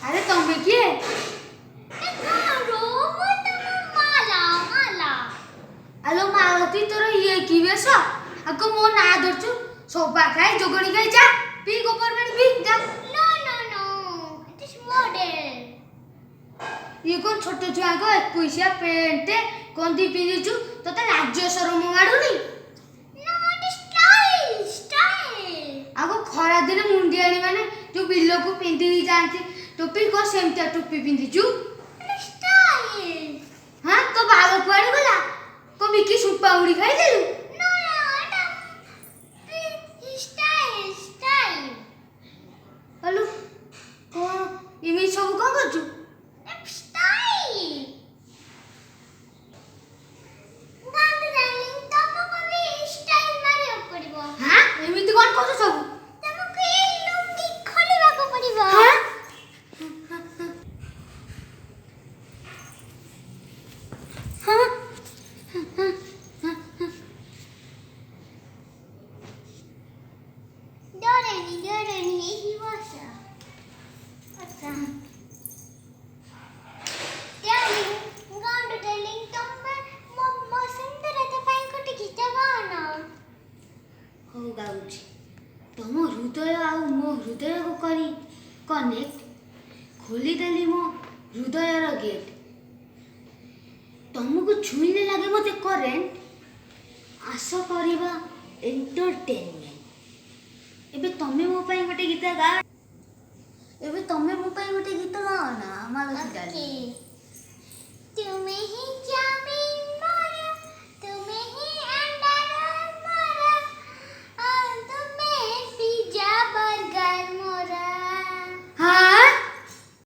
अरे तुम्हें किए अलो मालती तोर ये की वेश अको मो ना दरचु सोपा खाई जोगणी खाई जा पी गोबर पानी पी जा No, it is model. ये कौन छोटे छुआ को 21 पेंट कोंदी पिंदिचु तते राज्य शरम माडुनी No, it is style. आगो खरा दिन मुंडियाणी माने जो बिल्लो को पिंदी जानती टोपी को सेमता टोपी पिंदिचु It is style. हां तो बाल कुआडे गला को मिकी सुपा उड़ी खाई देलु No, it is style. Hello cone Emmy सब कोन करचु It's style. गांधी डार्लिंग तुमको भी स्टाइल मारे पड़िबो हां एमिति कोन करचु सब तुमको ये लुंगी खोलिबा को पड़िबो हां डरेनी ही वासा अच्छा डार्लिंग गांधी डार्लिंग तुम मम्मा सुंदर तो पाई को गीत गाना हो गाउची तमो हृदय आ मो हृदय को करी कनेक्ट खोली देली मो हृदय रो गेट तुमको छुईले लागे मते करेंट आशा करिबा एंटरटेनमेंट एबे तमे मो पई गोटे गीत गा एबे तमे मो पई गोटे गीत गाओ ना मालती डाली तुम्हें ही क्या